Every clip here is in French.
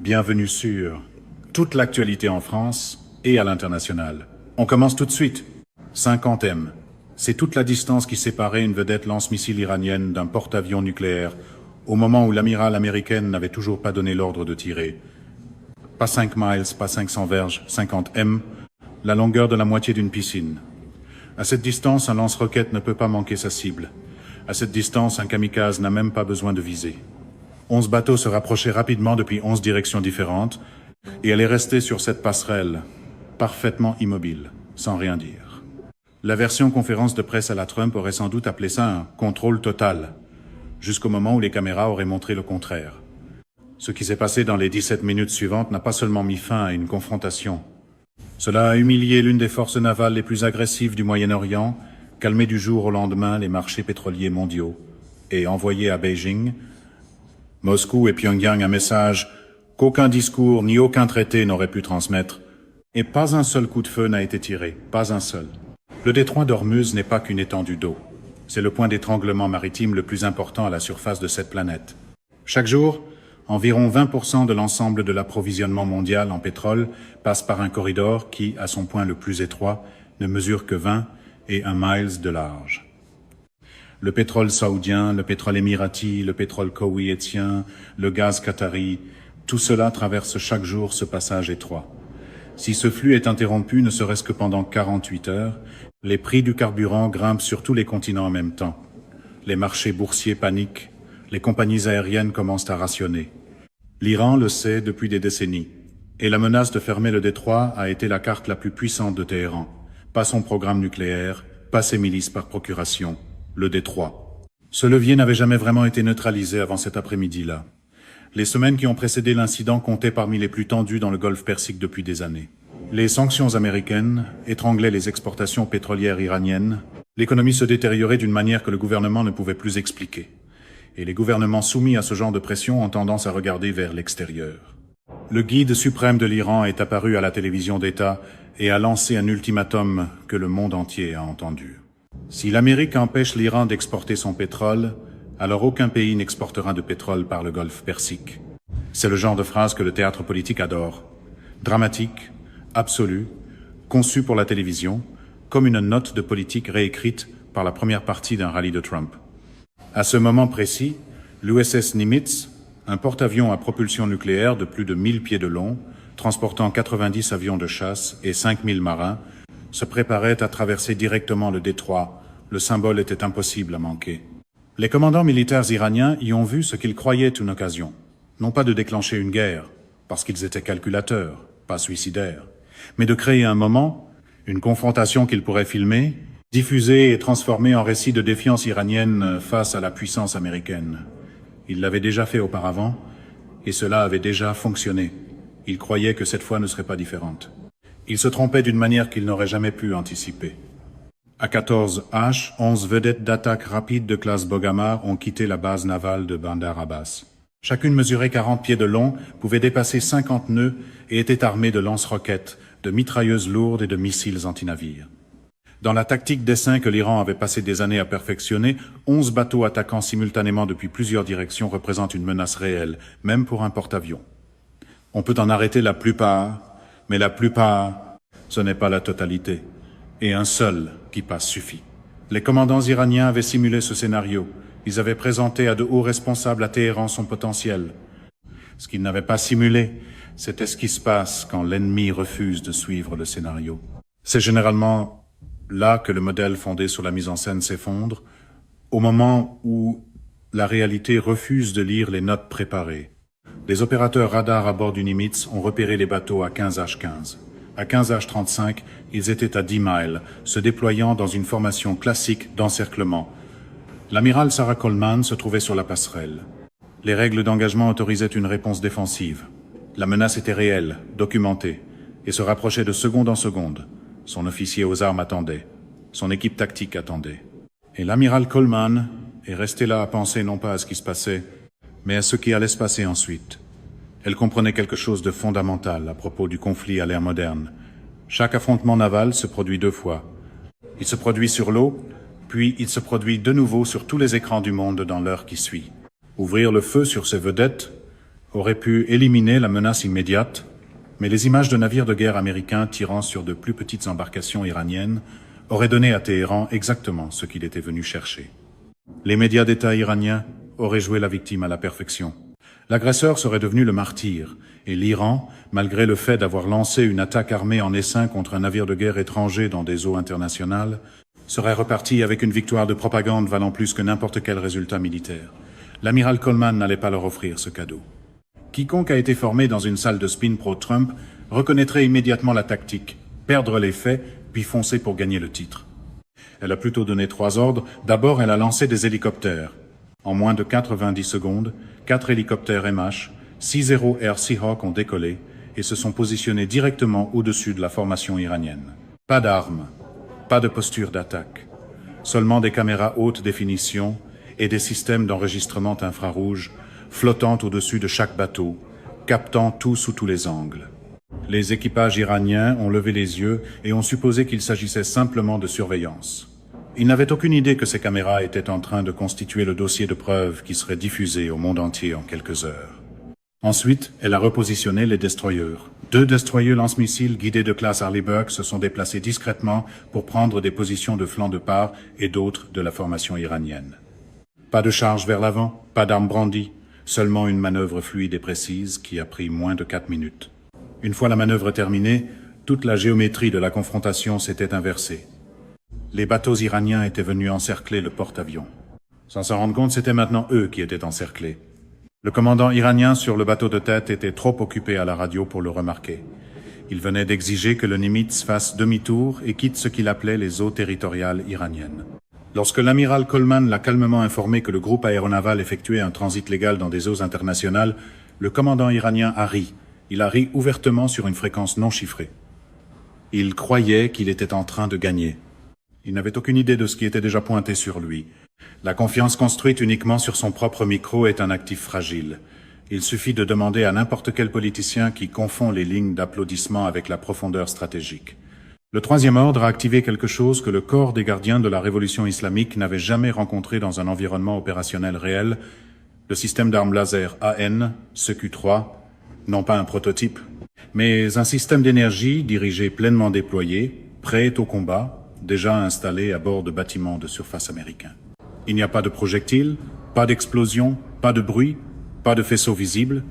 Bienvenue sur toute l'actualité en France et à l'international. On commence tout de suite. 50 M. C'est toute la distance qui séparait une vedette lance-missile iranienne d'un porte-avions nucléaire au moment où l'amiral américaine n'avait toujours pas donné l'ordre de tirer. Pas 5 miles, pas 500 verges, 50 M, la longueur de la moitié d'une piscine. À cette distance, un lance-roquette ne peut pas manquer sa cible. À cette distance, un kamikaze n'a même pas besoin de viser. 11 bateaux se rapprochaient rapidement depuis 11 directions différentes, et elle est restée sur cette passerelle, parfaitement immobile, sans rien dire. La version conférence de presse à la Trump aurait sans doute appelé ça un contrôle total, jusqu'au moment où les caméras auraient montré le contraire. Ce qui s'est passé dans les 17 minutes suivantes n'a pas seulement mis fin à une confrontation. Cela a humilié l'une des forces navales les plus agressives du Moyen-Orient, calmé du jour au lendemain les marchés pétroliers mondiaux, et envoyé à Beijing, Moscou et Pyongyang un message qu'aucun discours ni aucun traité n'aurait pu transmettre, et pas un seul coup de feu n'a été tiré, pas un seul. Le détroit d'Ormuz n'est pas qu'une étendue d'eau. C'est le point d'étranglement maritime le plus important à la surface de cette planète. Chaque jour, environ 20% de l'ensemble de l'approvisionnement mondial en pétrole passe par un corridor qui, à son point le plus étroit, ne mesure que 20 et 1 miles de large. Le pétrole saoudien, le pétrole émirati, le pétrole koweïtien, le gaz qatari, tout cela traverse chaque jour ce passage étroit. Si ce flux est interrompu, ne serait-ce que pendant 48 heures, les prix du carburant grimpent sur tous les continents en même temps. Les marchés boursiers paniquent, les compagnies aériennes commencent à rationner. L'Iran le sait depuis des décennies, et la menace de fermer le détroit a été la carte la plus puissante de Téhéran. Pas son programme nucléaire, pas ses milices par procuration, le détroit. Ce levier n'avait jamais vraiment été neutralisé avant cet après-midi-là. Les semaines qui ont précédé l'incident comptaient parmi les plus tendues dans le golfe Persique depuis des années. Les sanctions américaines étranglaient les exportations pétrolières iraniennes. L'économie se détériorait d'une manière que le gouvernement ne pouvait plus expliquer. Et les gouvernements soumis à ce genre de pression ont tendance à regarder vers l'extérieur. Le guide suprême de l'Iran est apparu à la télévision d'État et a lancé un ultimatum que le monde entier a entendu. Si l'Amérique empêche l'Iran d'exporter son pétrole, alors aucun pays n'exportera de pétrole par le golfe Persique. C'est le genre de phrase que le théâtre politique adore. Dramatique, absolue, conçue pour la télévision, comme une note de politique réécrite par la première partie d'un rallye de Trump. À ce moment précis, l'USS Nimitz, un porte-avions à propulsion nucléaire de plus de 1000 pieds de long, transportant 90 avions de chasse et 5000 marins, se préparait à traverser directement le détroit. Le symbole était impossible à manquer. Les commandants militaires iraniens y ont vu ce qu'ils croyaient une occasion. Non pas de déclencher une guerre, parce qu'ils étaient calculateurs, pas suicidaires, mais de créer un moment, une confrontation qu'ils pourraient filmer, diffuser et transformer en récit de défiance iranienne face à la puissance américaine. Ils l'avaient déjà fait auparavant, et cela avait déjà fonctionné. Ils croyaient que cette fois ne serait pas différente. Ils se trompaient d'une manière qu'ils n'auraient jamais pu anticiper. À 14h, 11 vedettes d'attaque rapide de classe Boghamar ont quitté la base navale de Bandar Abbas. Chacune mesurait 40 pieds de long, pouvait dépasser 50 nœuds et était armée de lance-roquettes, de mitrailleuses lourdes et de missiles antinavires. Dans la tactique d'essaim que l'Iran avait passé des années à perfectionner, 11 bateaux attaquant simultanément depuis plusieurs directions représentent une menace réelle, même pour un porte-avions. On peut en arrêter la plupart, mais la plupart, ce n'est pas la totalité. Et un seul qui passe suffit. Les commandants iraniens avaient simulé ce scénario. Ils avaient présenté à de hauts responsables à Téhéran son potentiel. Ce qu'ils n'avaient pas simulé, c'était ce qui se passe quand l'ennemi refuse de suivre le scénario. C'est généralement là que le modèle fondé sur la mise en scène s'effondre, au moment où la réalité refuse de lire les notes préparées. Les opérateurs radars à bord du Nimitz ont repéré les bateaux à 15h15. À 15h35, ils étaient à 10 miles, se déployant dans une formation classique d'encerclement. L'amiral Sarah Coleman se trouvait sur la passerelle. Les règles d'engagement autorisaient une réponse défensive. La menace était réelle, documentée, et se rapprochait de seconde en seconde. Son officier aux armes attendait. Son équipe tactique attendait. Et l'amiral Coleman est resté là à penser non pas à ce qui se passait, mais à ce qui allait se passer ensuite. Elle comprenait quelque chose de fondamental à propos du conflit à l'ère moderne. Chaque affrontement naval se produit 2 fois. Il se produit sur l'eau, puis il se produit de nouveau sur tous les écrans du monde dans l'heure qui suit. Ouvrir le feu sur ces vedettes, aurait pu éliminer la menace immédiate, mais les images de navires de guerre américains tirant sur de plus petites embarcations iraniennes auraient donné à Téhéran exactement ce qu'il était venu chercher. Les médias d'État iraniens auraient joué la victime à la perfection. L'agresseur serait devenu le martyr, et l'Iran, malgré le fait d'avoir lancé une attaque armée en essaim contre un navire de guerre étranger dans des eaux internationales, serait reparti avec une victoire de propagande valant plus que n'importe quel résultat militaire. L'amiral Coleman n'allait pas leur offrir ce cadeau. Quiconque a été formé dans une salle de spin pro-Trump reconnaîtrait immédiatement la tactique, perdre les faits, puis foncer pour gagner le titre. Elle a plutôt donné 3 ordres. D'abord, elle a lancé des hélicoptères. En moins de 90 secondes, 4 hélicoptères MH, 6-0 Air Seahawk ont décollé et se sont positionnés directement au-dessus de la formation iranienne. Pas d'armes, pas de posture d'attaque, seulement des caméras haute définition et des systèmes d'enregistrement infrarouge flottant au-dessus de chaque bateau, captant tout sous tous les angles. Les équipages iraniens ont levé les yeux et ont supposé qu'il s'agissait simplement de surveillance. Ils n'avaient aucune idée que ces caméras étaient en train de constituer le dossier de preuves qui serait diffusé au monde entier en quelques heures. Ensuite, elle a repositionné les destroyers. 2 destroyers lance-missiles guidés de classe Arleigh Burke se sont déplacés discrètement pour prendre des positions de flanc de part et d'autres de la formation iranienne. Pas de charge vers l'avant, pas d'armes brandies, seulement une manœuvre fluide et précise qui a pris moins de 4 minutes. Une fois la manœuvre terminée, toute la géométrie de la confrontation s'était inversée. Les bateaux iraniens étaient venus encercler le porte-avions. Sans s'en rendre compte, c'était maintenant eux qui étaient encerclés. Le commandant iranien sur le bateau de tête était trop occupé à la radio pour le remarquer. Il venait d'exiger que le Nimitz fasse demi-tour et quitte ce qu'il appelait les eaux territoriales iraniennes. Lorsque l'amiral Coleman l'a calmement informé que le groupe aéronaval effectuait un transit légal dans des eaux internationales, le commandant iranien a ri. Il a ri ouvertement sur une fréquence non chiffrée. Il croyait qu'il était en train de gagner. Il n'avait aucune idée de ce qui était déjà pointé sur lui. La confiance construite uniquement sur son propre micro est un actif fragile. Il suffit de demander à n'importe quel politicien qui confond les lignes d'applaudissements avec la profondeur stratégique. Le 3e ordre a activé quelque chose que le corps des gardiens de la révolution islamique n'avait jamais rencontré dans un environnement opérationnel réel, le système d'armes laser AN, CQ3, non pas un prototype, mais un système d'énergie dirigé pleinement déployé, prêt au combat, déjà installé à bord de bâtiments de surface américains. Il n'y a pas de projectiles, pas d'explosion, pas de bruit, pas de faisceau visible,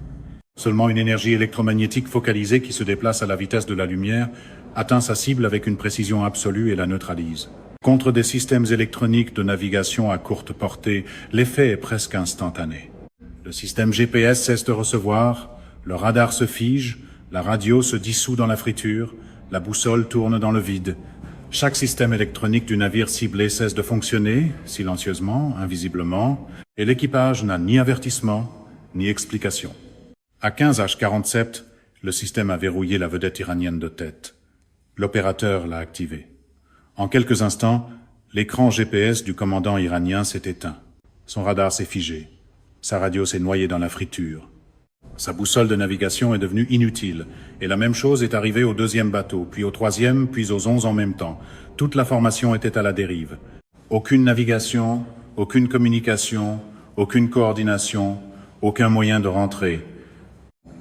seulement une énergie électromagnétique focalisée qui se déplace à la vitesse de la lumière, atteint sa cible avec une précision absolue et la neutralise. Contre des systèmes électroniques de navigation à courte portée, l'effet est presque instantané. Le système GPS cesse de recevoir, le radar se fige, la radio se dissout dans la friture, la boussole tourne dans le vide. Chaque système électronique du navire ciblé cesse de fonctionner, silencieusement, invisiblement, et l'équipage n'a ni avertissement, ni explication. À 15h47, le système a verrouillé la vedette iranienne de tête. L'opérateur l'a activé. En quelques instants, l'écran GPS du commandant iranien s'est éteint. Son radar s'est figé. Sa radio s'est noyée dans la friture. Sa boussole de navigation est devenue inutile, et la même chose est arrivée au 2e bateau, puis au 3e, puis aux 11 en même temps. Toute la formation était à la dérive. Aucune navigation, aucune communication, aucune coordination, aucun moyen de rentrer.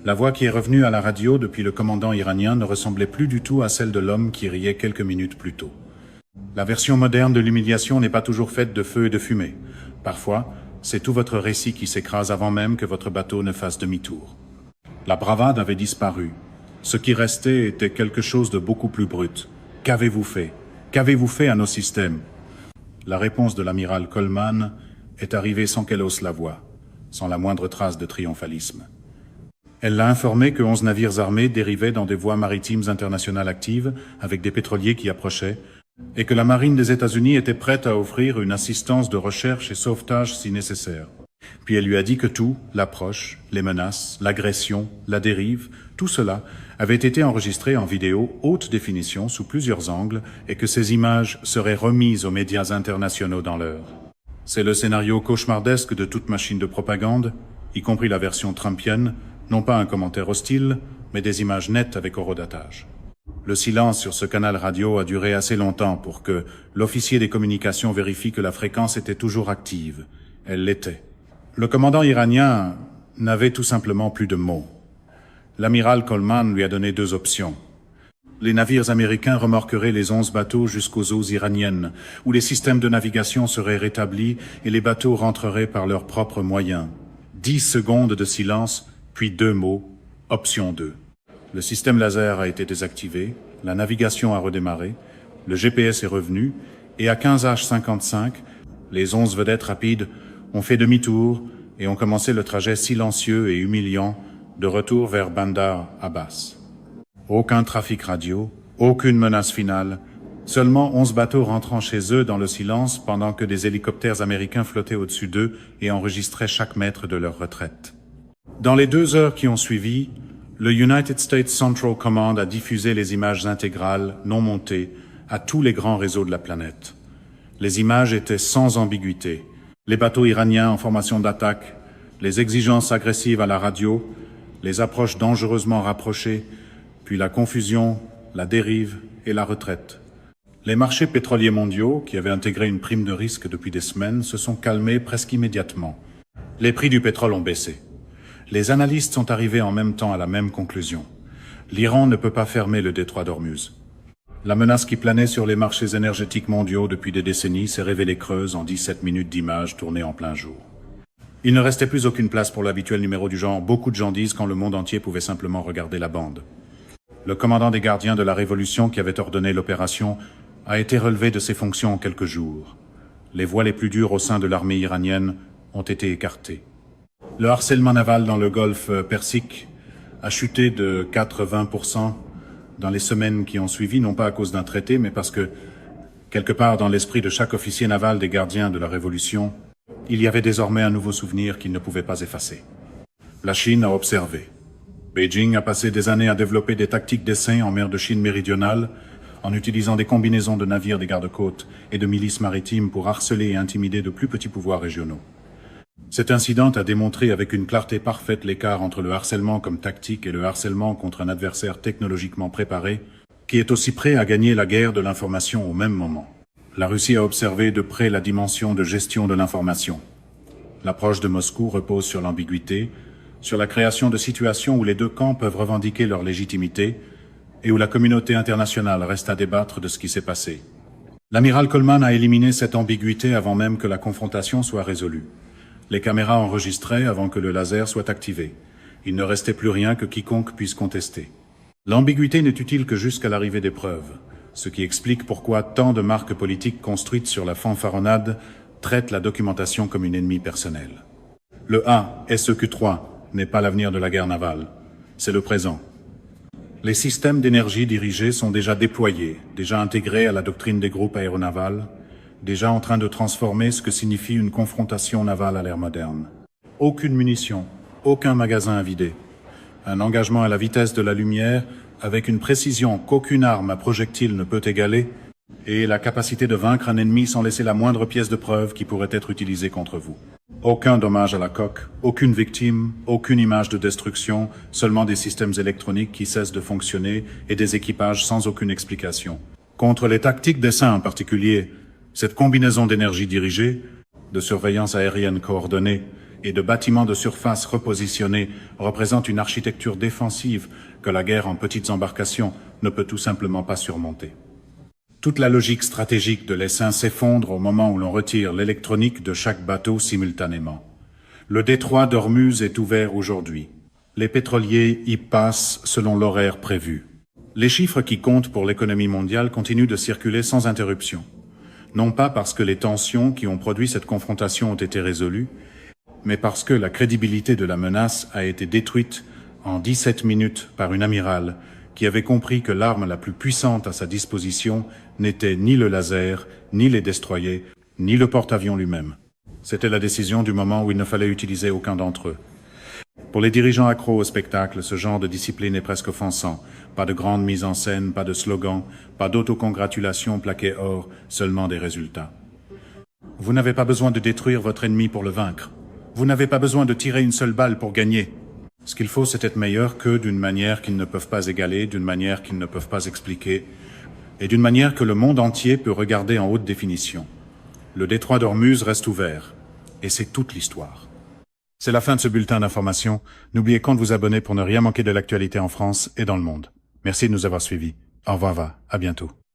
La voix qui est revenue à la radio depuis le commandant iranien ne ressemblait plus du tout à celle de l'homme qui riait quelques minutes plus tôt. La version moderne de l'humiliation n'est pas toujours faite de feu et de fumée. Parfois, c'est tout votre récit qui s'écrase avant même que votre bateau ne fasse demi-tour. La bravade avait disparu. Ce qui restait était quelque chose de beaucoup plus brut. Qu'avez-vous fait? Qu'avez-vous fait à nos systèmes? La réponse de l'amiral Coleman est arrivée sans qu'elle hausse la voix, sans la moindre trace de triomphalisme. Elle l'a informé que 11 navires armés dérivaient dans des voies maritimes internationales actives, avec des pétroliers qui approchaient, et que la marine des États-Unis était prête à offrir une assistance de recherche et sauvetage si nécessaire. Puis elle lui a dit que tout, l'approche, les menaces, l'agression, la dérive, tout cela avait été enregistré en vidéo haute définition sous plusieurs angles et que ces images seraient remises aux médias internationaux dans l'heure. C'est le scénario cauchemardesque de toute machine de propagande, y compris la version trumpienne, non pas un commentaire hostile, mais des images nettes avec horodatage. Le silence sur ce canal radio a duré assez longtemps pour que l'officier des communications vérifie que la fréquence était toujours active. Elle l'était. Le commandant iranien n'avait tout simplement plus de mots. L'amiral Coleman lui a donné deux options. Les navires américains remorqueraient les 11 bateaux jusqu'aux eaux iraniennes, où les systèmes de navigation seraient rétablis et les bateaux rentreraient par leurs propres moyens. 10 secondes de silence, puis deux mots, option 2. Le système laser a été désactivé, la navigation a redémarré, le GPS est revenu, et à 15h55, les 11 vedettes rapides ont fait demi-tour et ont commencé le trajet silencieux et humiliant de retour vers Bandar Abbas. Aucun trafic radio, aucune menace finale, seulement 11 bateaux rentrant chez eux dans le silence pendant que des hélicoptères américains flottaient au-dessus d'eux et enregistraient chaque mètre de leur retraite. Dans les 2 heures qui ont suivi, le United States Central Command a diffusé les images intégrales, non montées, à tous les grands réseaux de la planète. Les images étaient sans ambiguïté. Les bateaux iraniens en formation d'attaque, les exigences agressives à la radio, les approches dangereusement rapprochées, puis la confusion, la dérive et la retraite. Les marchés pétroliers mondiaux, qui avaient intégré une prime de risque depuis des semaines, se sont calmés presque immédiatement. Les prix du pétrole ont baissé. Les analystes sont arrivés en même temps à la même conclusion. L'Iran ne peut pas fermer le détroit d'Ormuz. La menace qui planait sur les marchés énergétiques mondiaux depuis des décennies s'est révélée creuse en 17 minutes d'images tournées en plein jour. Il ne restait plus aucune place pour l'habituel numéro du genre « Beaucoup de gens disent » quand le monde entier pouvait simplement regarder la bande. Le commandant des gardiens de la Révolution qui avait ordonné l'opération a été relevé de ses fonctions en quelques jours. Les voies les plus dures au sein de l'armée iranienne ont été écartées. Le harcèlement naval dans le golfe Persique a chuté de 80% dans les semaines qui ont suivi, non pas à cause d'un traité, mais parce que, quelque part dans l'esprit de chaque officier naval des gardiens de la Révolution, il y avait désormais un nouveau souvenir qu'il ne pouvait pas effacer. La Chine a observé. Beijing a passé des années à développer des tactiques d'essai en mer de Chine méridionale, en utilisant des combinaisons de navires des gardes-côtes et de milices maritimes pour harceler et intimider de plus petits pouvoirs régionaux. Cet incident a démontré avec une clarté parfaite l'écart entre le harcèlement comme tactique et le harcèlement contre un adversaire technologiquement préparé, qui est aussi prêt à gagner la guerre de l'information au même moment. La Russie a observé de près la dimension de gestion de l'information. L'approche de Moscou repose sur l'ambiguïté, sur la création de situations où les deux camps peuvent revendiquer leur légitimité et où la communauté internationale reste à débattre de ce qui s'est passé. L'amiral Coleman a éliminé cette ambiguïté avant même que la confrontation soit résolue. Les caméras enregistraient avant que le laser soit activé. Il ne restait plus rien que quiconque puisse contester. L'ambiguïté n'est utile que jusqu'à l'arrivée des preuves, ce qui explique pourquoi tant de marques politiques construites sur la fanfaronnade traitent la documentation comme une ennemie personnelle. Le ASEQ-3 n'est pas l'avenir de la guerre navale, c'est le présent. Les systèmes d'énergie dirigés sont déjà déployés, déjà intégrés à la doctrine des groupes aéronavals, déjà en train de transformer ce que signifie une confrontation navale à l'ère moderne. Aucune munition, aucun magasin à vider. Un engagement à la vitesse de la lumière, avec une précision qu'aucune arme à projectile ne peut égaler, et la capacité de vaincre un ennemi sans laisser la moindre pièce de preuve qui pourrait être utilisée contre vous. Aucun dommage à la coque, aucune victime, aucune image de destruction, seulement des systèmes électroniques qui cessent de fonctionner et des équipages sans aucune explication. Contre les tactiques d'essai en particulier, cette combinaison d'énergie dirigée, de surveillance aérienne coordonnée et de bâtiments de surface repositionnés représente une architecture défensive que la guerre en petites embarcations ne peut tout simplement pas surmonter. Toute la logique stratégique de l'essaim s'effondre au moment où l'on retire l'électronique de chaque bateau simultanément. Le détroit d'Ormuz est ouvert aujourd'hui. Les pétroliers y passent selon l'horaire prévu. Les chiffres qui comptent pour l'économie mondiale continuent de circuler sans interruption. Non pas parce que les tensions qui ont produit cette confrontation ont été résolues, mais parce que la crédibilité de la menace a été détruite en 17 minutes par une amirale qui avait compris que l'arme la plus puissante à sa disposition n'était ni le laser, ni les destroyers, ni le porte-avions lui-même. C'était la décision du moment où il ne fallait utiliser aucun d'entre eux. Pour les dirigeants accros au spectacle, ce genre de discipline est presque offensant. Pas de grande mise en scène, pas de slogan, pas d'autocongratulation plaquée or, seulement des résultats. Vous n'avez pas besoin de détruire votre ennemi pour le vaincre. Vous n'avez pas besoin de tirer une seule balle pour gagner. Ce qu'il faut, c'est être meilleur qu'eux d'une manière qu'ils ne peuvent pas égaler, d'une manière qu'ils ne peuvent pas expliquer, et d'une manière que le monde entier peut regarder en haute définition. Le détroit d'Ormuz reste ouvert, et c'est toute l'histoire. C'est la fin de ce bulletin d'information. N'oubliez pas de vous abonner pour ne rien manquer de l'actualité en France et dans le monde. Merci de nous avoir suivis. Au revoir, à bientôt.